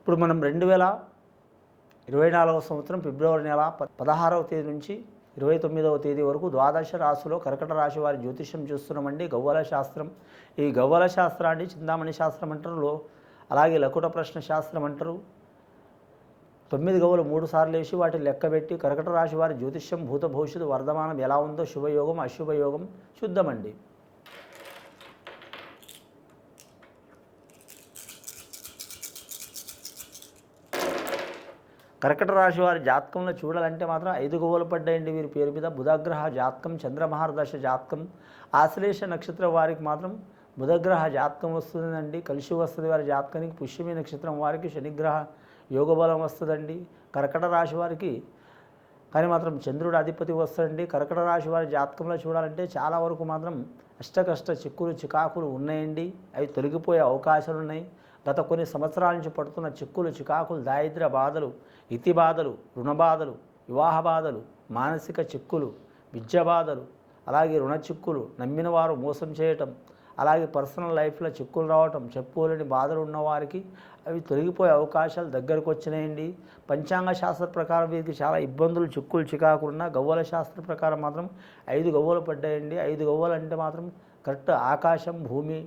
ఇప్పుడు మనం 2024వ సంవత్సరం ఫిబ్రవరి నెల 16వ తేదీ నుంచి 29వ తేదీ వరకు ద్వాదశ రాశిలో కర్కట రాశి వారి జ్యోతిష్యం చూస్తున్నామండి. గవ్వల శాస్త్రం. ఈ గవ్వల శాస్త్రాన్ని చింతామణి శాస్త్రం అంటారు, అలాగే లకుట ప్రశ్న శాస్త్రం అంటారు. 9 గవ్వలు 3 సార్లు వేసి వాటిని లెక్కబెట్టి కర్కట రాశి వారి జ్యోతిష్యం భూత భవిష్యత్తు వర్ధమానం ఎలా ఉందో శుభయోగం అశుభయోగం చూద్దామండి. కర్కట రాశి వారి జాతకంలో చూడాలంటే మాత్రం 5 గవ్వలు పడ్డాయండి వీరి పేరు మీద. బుధగ్రహ జాతకం, చంద్రమహారదశ జాతకం, ఆశ్లేష నక్షత్రం వారికి మాత్రం బుధగ్రహ జాతకం వస్తుందండి, కలిసి వస్తుంది వారి జాతకానికి. పుష్యమి నక్షత్రం వారికి శనిగ్రహ యోగబలం వస్తుందండి. కర్కట రాశి వారికి కానీ మాత్రం చంద్రుడు అధిపతి వస్తాడండి. కర్కట రాశి వారి జాతకంలో చూడాలంటే చాలా వరకు మాత్రం అష్టకష్ట చిక్కులు చికాకులు ఉన్నాయండి. అవి తొలగిపోయే అవకాశాలు ఉన్నాయి. గత కొన్ని సంవత్సరాల నుంచి పడుతున్న చిక్కులు చికాకులు, దారిద్ర్య బాధలు, ఇతి బాధలు, రుణ బాధలు, వివాహ బాధలు, మానసిక చిక్కులు, విద్య బాధలు, అలాగే రుణ చిక్కులు, నమ్మిన వారు మోసం చేయటం, అలాగే పర్సనల్ లైఫ్లో చిక్కులు రావటం, చెప్పుకోలేని బాధలు ఉన్నవారికి అవి తొలగిపోయే అవకాశాలు దగ్గరకు వచ్చినాయండి. పంచాంగ శాస్త్ర ప్రకారం వీరికి చాలా ఇబ్బందులు చిక్కులు చికాకులున్న గవ్వల శాస్త్ర ప్రకారం మాత్రం 5 గవ్వలు పడ్డాయండి. 5 గవ్వలు అంటే మాత్రం కరెక్ట్ ఆకాశం భూమి,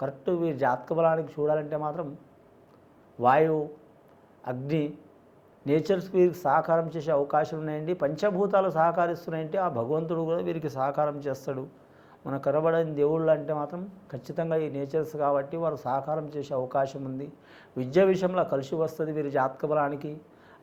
కరెక్ట్ వీరి జాతక బలానికి చూడాలంటే మాత్రం వాయువు, అగ్ని, నేచర్స్ వీరికి సహకారం చేసే అవకాశాలు ఉన్నాయండి. పంచభూతాలు సహకరిస్తున్నాయంటే ఆ భగవంతుడు కూడా వీరికి సహకారం చేస్తాడు. మన కనబడని దేవుళ్ళు అంటే మాత్రం ఖచ్చితంగా ఈ నేచర్స్ కాబట్టి వారు సహకారం చేసే అవకాశం ఉంది. విద్య విషయంలో కలిసి వస్తుంది వీరి జాతక బలానికి.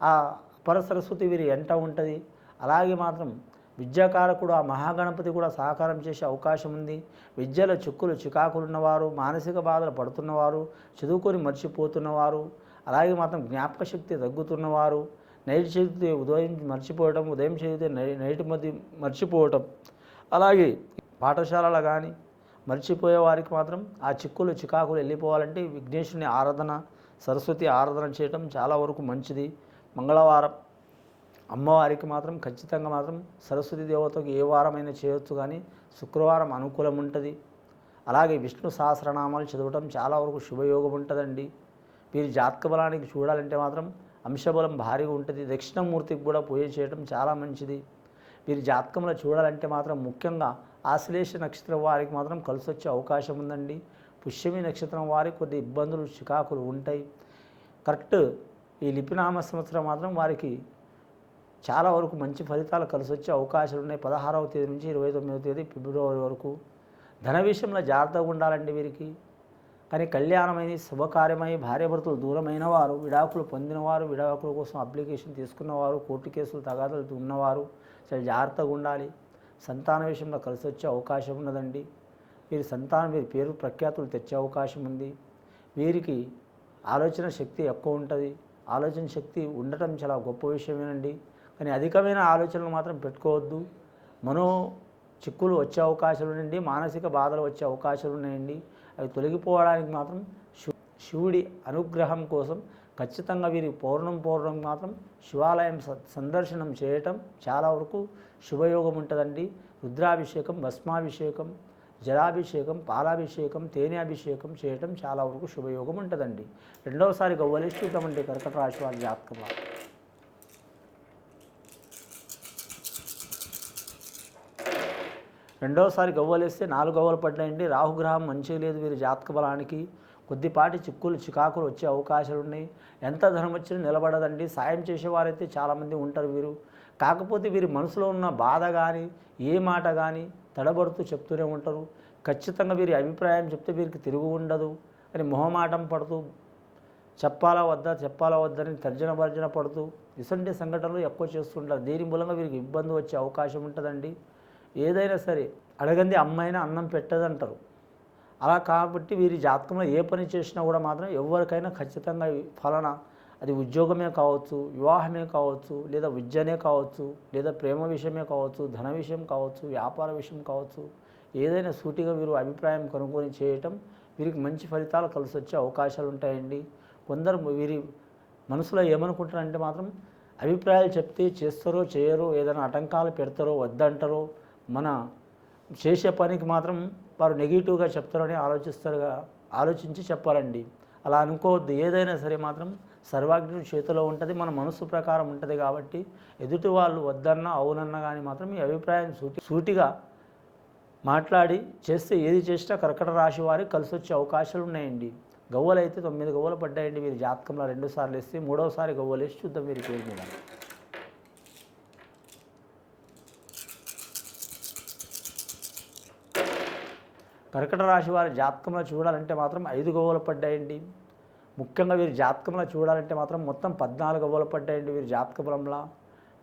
ఆ అపర సరస్వతి వీరి ఎంట ఉంటుంది. అలాగే మాత్రం విద్యాకారకుడు ఆ మహాగణపతి కూడా సహకారం చేసే అవకాశం ఉంది. విద్యలో చిక్కులు చికాకులు ఉన్నవారు, మానసిక బాధలు పడుతున్నవారు, చదువుకొని మర్చిపోతున్నవారు, అలాగే మాత్రం జ్ఞాపక శక్తి తగ్గుతున్నవారు, నైట్ చదివితే ఉదయం మర్చిపోవటం, ఉదయం చదివితే నైట్ మధ్య మర్చిపోవటం, అలాగే పాఠశాలలో కానీ మర్చిపోయే వారికి మాత్రం ఆ చిక్కులు చికాకులు వెళ్ళిపోవాలంటే విఘ్నేశ్వరుని ఆరాధన, సరస్వతి ఆరాధన చేయటం చాలా వరకు మంచిది. మంగళవారం అమ్మవారికి మాత్రం ఖచ్చితంగా మాత్రం సరస్వతి దేవతకు ఏ వారమైనా చేయొచ్చు, కానీ శుక్రవారం అనుకూలం ఉంటుంది. అలాగే విష్ణు సహస్రనామాలు చదవటం చాలా వరకు శుభయోగం ఉంటుందండి. వీరి జాతక బలానికి చూడాలంటే మాత్రం అంశబలం భారీగా ఉంటుంది. దక్షిణమూర్తికి కూడా పూజ చేయడం చాలా మంచిది. వీరి జాతకంలో చూడాలంటే మాత్రం ముఖ్యంగా ఆశ్లేష నక్షత్రం వారికి మాత్రం కలిసి వచ్చే అవకాశం ఉందండి. పుష్యమి నక్షత్రం వారికి కొద్ది ఇబ్బందులు చికాకులు ఉంటాయి. కరెక్ట్ ఈ లిపినామ సంవత్సరం మాత్రం వారికి చాలా వరకు మంచి ఫలితాలు కలిసి వచ్చే అవకాశాలు ఉన్నాయి. 16వ తేదీ నుంచి 29వ తేదీ ఫిబ్రవరి వరకు. ధన విషయంలో జాగ్రత్తగా ఉండాలండి వీరికి. కానీ కళ్యాణమైన శుభకార్యమై భార్యాభర్తలు దూరమైన వారు, విడాకులు పొందినవారు, విడాకుల కోసం అప్లికేషన్ తీసుకున్నవారు, కోర్టు కేసులు తగాదాలు ఉన్నవారు చాలా జాగ్రత్తగా ఉండాలి. సంతాన విషయంలో కలిసి వచ్చే అవకాశం ఉన్నదండి. వీరి సంతానం వీరి పేరు ప్రఖ్యాతులు తెచ్చే అవకాశం ఉంది. వీరికి ఆలోచన శక్తి ఎక్కువ ఉంటుంది. ఆలోచన శక్తి ఉండటం చాలా గొప్ప విషయమేనండి. కానీ అధికమైన ఆలోచనలు మాత్రం పెట్టుకోవద్దు. మనో చిక్కులు వచ్చే అవకాశాలు ఉన్నాయండి. మానసిక బాధలు వచ్చే అవకాశాలు ఉన్నాయండి. అవి తొలగిపోవడానికి మాత్రం శివుడి అనుగ్రహం కోసం ఖచ్చితంగా వీరి పౌర్ణం మాత్రం శివాలయం సందర్శనం చేయటం చాలా వరకు శుభయోగం ఉంటుందండి. రుద్రాభిషేకం, భస్మాభిషేకం, జలాభిషేకం, పాలాభిషేకం, తేనె అభిషేకం చేయటం చాలా వరకు శుభయోగం ఉంటుందండి. రెండవసారి గవ్వలేసి చూద్దామండి కర్కట రాశి వారి జాతకంలో. రెండవసారి గవ్వలేస్తే 4 గవ్వలు పడ్డాయండి. రాహుగ్రహం మంచిగా లేదు వీరి జాతక బలానికి. కొద్దిపాటి చిక్కులు చికాకులు వచ్చే అవకాశాలు ఉన్నాయి. ఎంత ధనం వచ్చినా నిలబడదండి. సాయం చేసేవారైతే చాలామంది ఉంటారు వీరు. కాకపోతే వీరి మనసులో ఉన్న బాధ కానీ ఏ మాట కానీ తడబడుతూ చెప్తూనే ఉంటారు. ఖచ్చితంగా వీరి అభిప్రాయం చెప్తే వీరికి తిరుగు ఉండదు అని మొహమాటం పడుతూ చెప్పాలా వద్దని తర్జన భర్జన పడుతూ ఇటువంటి సంఘటనలు ఎక్కువ చేస్తుంటారు. దీని మూలంగా వీరికి ఇబ్బంది వచ్చే అవకాశం ఉంటుందండి. ఏదైనా సరే అడగంది అమ్మైనా అన్నం పెట్టదంటారు. అలా కాబట్టి వీరి జాతకంలో ఏ పని చేసినా కూడా మాత్రం ఎవరికైనా ఖచ్చితంగా ఫలానా, అది ఉద్యోగమే కావచ్చు, వివాహమే కావచ్చు, లేదా విద్యనే కావచ్చు, లేదా ప్రేమ విషయమే కావచ్చు, ధన విషయం కావచ్చు, వ్యాపార విషయం కావచ్చు, ఏదైనా సూటిగా వీరు అభిప్రాయం కనుక్కొని చేయటం వీరికి మంచి ఫలితాలు కలిసి వచ్చే అవకాశాలు ఉంటాయండి. కొందరు వీరి మనసులో ఏమనుకుంటారంటే మాత్రం అభిప్రాయాలు చెప్తే చేస్తారో చేయరో, ఏదైనా ఆటంకాలు పెడతారో వద్దంటారో, మన చేసే పనికి మాత్రం వారు నెగిటివ్గా చెప్తారని ఆలోచించి చెప్పాలండి. అలా అనుకోవద్దు. ఏదైనా సరే మాత్రం సర్వాగ్ని చేతిలో ఉంటుంది, మన మనసు ప్రకారం ఉంటుంది. కాబట్టి ఎదుటి వాళ్ళు వద్దన్నా అవునన్నా కానీ మాత్రం మీ అభిప్రాయం సూటిగా మాట్లాడి చేస్తే ఏది చేసినా కర్కట రాశి వారికి కలిసి వచ్చే అవకాశాలు ఉన్నాయండి. గవ్వలు అయితే 9 గవ్వలు పడ్డాయండి వీరి జాతకంలో. 2 సార్లు వేస్తే 3వసారి గవ్వలు వేసి చూద్దాం వీరి పేరు మీద. కర్కట రాశి వారి జాతకంలో చూడాలంటే మాత్రం 5 గవ్వలు పడ్డాయండి. ముఖ్యంగా వీరి జాతకంలో చూడాలంటే మాత్రం మొత్తం 14 గవ్వలు పడ్డాయండి వీరి జాతక బలంలో.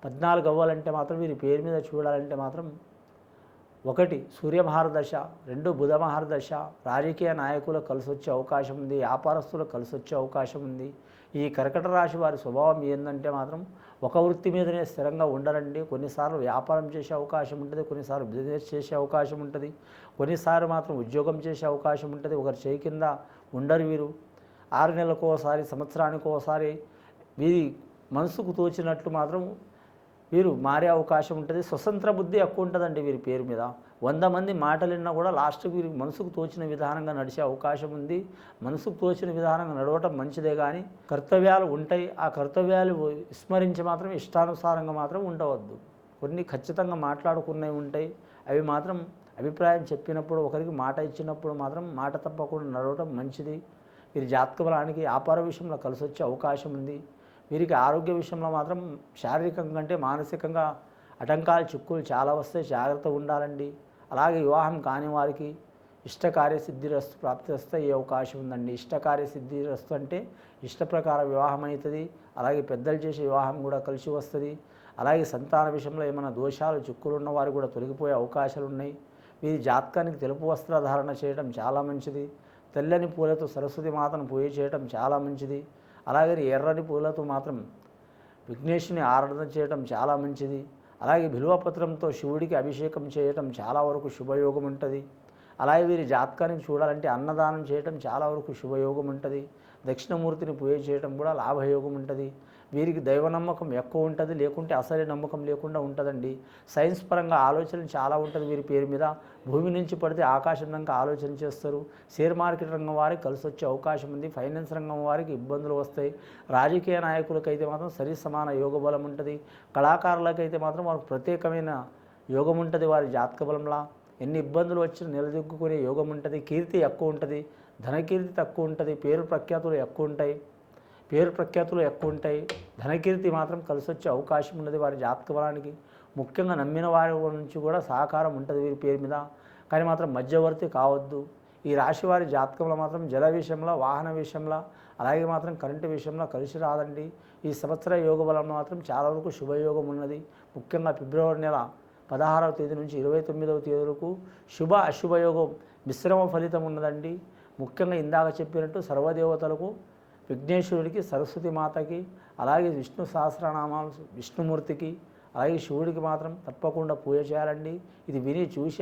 14 గవ్వలంటే మాత్రం వీరి పేరు మీద చూడాలంటే మాత్రం 1 సూర్యమహారదశ, 2 బుధమహారదశ, రాజకీయ నాయకులకు కలిసి వచ్చే అవకాశం ఉంది, వ్యాపారస్తులకు కలిసి వచ్చే అవకాశం ఉంది. ఈ కర్కట రాశి వారి స్వభావం ఏంటంటే మాత్రం ఒక వృత్తి మీదనే స్థిరంగా ఉండరండి. కొన్నిసార్లు వ్యాపారం చేసే అవకాశం ఉంటుంది, కొన్నిసార్లు బిజినెస్ చేసే అవకాశం ఉంటుంది, కొన్నిసార్లు మాత్రం ఉద్యోగం చేసే అవకాశం ఉంటుంది. ఒకరి చేయి కింద ఉండరు వీరు. 6 నెలలకు ఒకసారి, సంవత్సరానికి ఒకసారి వీరి మనసుకు తోచినట్లు మాత్రం వీరు మారే అవకాశం ఉంటుంది. స్వతంత్ర బుద్ధి ఎక్కువ ఉంటుందండి వీరి పేరు మీద. 100 మంది మాటలు విన్నా కూడా లాస్ట్కి వీరికి మనసుకు తోచిన విధానంగా నడిచే అవకాశం ఉంది. మనసుకు తోచిన విధానంగా నడవటం మంచిదే, కానీ కర్తవ్యాలు ఉంటాయి. ఆ కర్తవ్యాలు విస్మరించి మాత్రం ఇష్టానుసారంగా మాత్రం ఉండవద్దు. కొన్ని ఖచ్చితంగా మాట్లాడుకున్నవి ఉంటాయి, అవి మాత్రం అభిప్రాయం చెప్పినప్పుడు, ఒకరికి మాట ఇచ్చినప్పుడు మాత్రం మాట తప్పకుండా నడవటం మంచిది. వీరి జాతక బలానికి వ్యాపార విషయంలో కలిసి వచ్చే అవకాశం ఉంది. వీరికి ఆరోగ్య విషయంలో మాత్రం శారీరకంగా కంటే మానసికంగా ఆటంకాలు, చిక్కులు చాలా వస్తాయి, జాగ్రత్తగా ఉండాలండి. అలాగే వివాహం కాని వారికి ఇష్టకార్యసిద్ధిరస్తు ప్రాప్తిరస్తు అయ్యే అవకాశం ఉందండి. ఇష్టకార్యసిద్ధిరస్తు అంటే ఇష్ట ప్రకారం వివాహం అవుతుంది. అలాగే పెద్దలు చేసే వివాహం కూడా కలిసి వస్తుంది. అలాగే సంతాన విషయంలో ఏమైనా దోషాలు, చిక్కులు ఉన్న వారు కూడా తొలగిపోయే అవకాశాలు ఉన్నాయి. వీరి జాతకానికి తెలుపు వస్త్రధారణ చేయడం చాలా మంచిది. తెల్లని పూలతో సరస్వతి మాతను పూజ చేయడం చాలా మంచిది. అలాగే ఎర్రని పూలతో మాత్రం విఘ్నేశుని ఆరాధన చేయడం చాలా మంచిది. అలాగే బిల్వపత్రంతో శివుడికి అభిషేకం చేయటం చాలా వరకు శుభయోగం ఉంటుంది. అలాగే వీరి జాతకానికి చూడాలంటే అన్నదానం చేయటం చాలా వరకు శుభయోగం ఉంటుంది. దక్షిణమూర్తిని పూజ చేయటం కూడా లాభయోగం ఉంటుంది. వీరికి దైవ నమ్మకం ఎక్కువ ఉంటుంది, లేకుంటే అసలు నమ్మకం లేకుండా ఉంటుందండి. సైన్స్ పరంగా ఆలోచన చాలా ఉంటుంది వీరి పేరు మీద. భూమి నుంచి పడితే ఆకాశం దాకా ఆలోచన చేస్తారు. షేర్ మార్కెట్ రంగం వారికి కలిసి వచ్చే అవకాశం ఉంది. ఫైనాన్స్ రంగం వారికి ఇబ్బందులు వస్తాయి. రాజకీయ నాయకులకైతే మాత్రం సరి సమాన యోగ బలం ఉంటుంది. కళాకారులకైతే మాత్రం వారికి ప్రత్యేకమైన యోగం ఉంటుంది వారి జాతక బలంలా. ఎన్ని ఇబ్బందులు వచ్చినా నిలదొక్కునే యోగం ఉంటుంది. కీర్తి ఎక్కువ ఉంటుంది, ధనకీర్తి తక్కువ ఉంటుంది. పేరు ప్రఖ్యాతులు ఎక్కువ ఉంటాయి. ధనకీర్తి మాత్రం కలిసి వచ్చే అవకాశం ఉన్నది వారి జాతక బలానికి. ముఖ్యంగా నమ్మిన వారి నుంచి కూడా సహకారం ఉంటుంది వీరి పేరు మీద, కానీ మాత్రం మధ్యవర్తి కావద్దు. ఈ రాశి వారి జాతకంలో మాత్రం జల విషయంలో, వాహన విషయంలో, అలాగే మాత్రం కరెంటు విషయంలో కలిసి రాదండి. ఈ సంవత్సర యోగ బలం మాత్రం చాలా వరకు శుభయోగం ఉన్నది. ముఖ్యంగా ఫిబ్రవరి నెల 16వ తేదీ నుంచి 29వ తేదీ వరకు శుభ అశుభయోగం మిశ్రమ ఫలితం ఉన్నదండి. ముఖ్యంగా ఇందాక చెప్పినట్టు సర్వదేవతలకు, విఘ్నేశ్వరుడికి, సరస్వతి మాతకి, అలాగే విష్ణు సహస్రనామాలు విష్ణుమూర్తికి, అలాగే శివుడికి మాత్రం తప్పకుండా పూజ చేయాలండి. ఇది విని చూసి